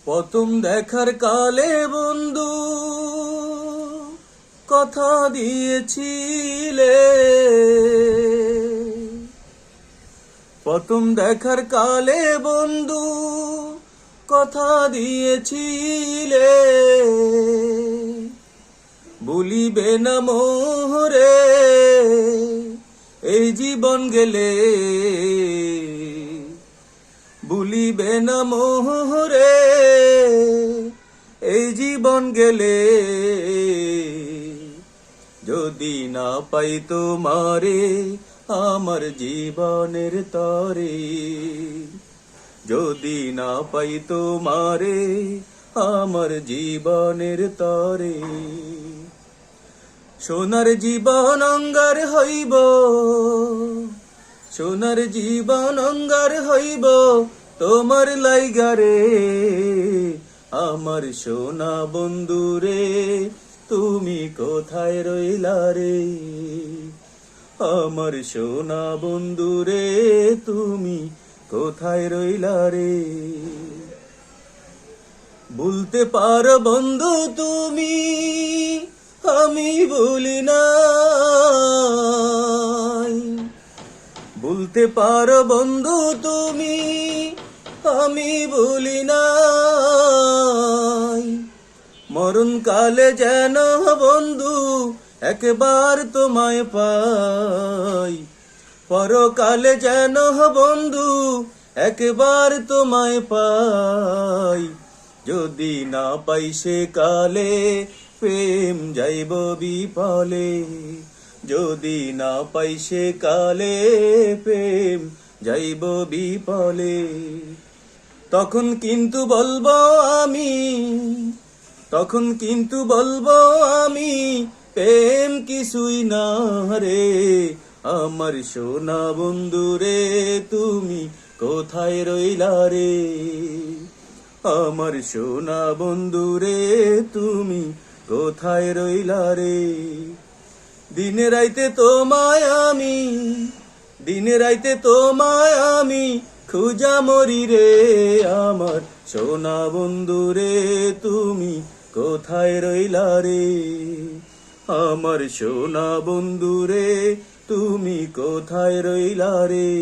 প্রথম দেখার কালে বন্ধু কথা দিয়েছিলে, প্রথম দেখার কালে বন্ধু কথা দিয়েছিলে, ভুলিবে না মোহরে এই জীবন গেলে, ভুলিবে না মোহরে এই জীবন গেলে, যদি না পাই তোমারে আমার জীবনের তরে, যদি না পাই তোমারে আমার জীবনের তরে, সোনার জীবন অঙ্গার হইব, সোনার জীবন অঙ্গার হইব তোমার লাইগারে, আমার সোনা বন্ধুরে তুমি কোথায় রইলা রে, আমার সোনা বন্ধুরে তুমি কোথায় রইলা রে। ভুলতে পারো বন্ধু তুমি, আমি ভুলি নাই, ভুলতে পারো বন্ধু তুমি, আমি ভুলি নাই, মরণ কালে যেন বন্ধু একবার তোমায় পাই, পরকালে যেন বন্ধু একবার তোমায় পাই, যদি না পাই সে কালে প্রেম যাইব বিফলে, যদি না পাই সে কালে প্রেম যাইব বিফলে, তখন কিন্তু বলবো আমি, তখন কিন্তু বলবো আমি প্রেম কিছুই না রে, আমার সোনা বন্ধুরে তুমি কোথায় রইলা রে, আমার সোনা বন্ধুরে তুমি কোথায় রইলা রে। দিনে রাইতে তোমায় আমি, দিনে রাইতে তোমায় আমি খুঁজা মরি রে, আমার সোনা বন্ধুরে তুমি কোথায় রইলা রে, আমার সোনা বন্ধুরে তুমি কোথায় রইলা রে।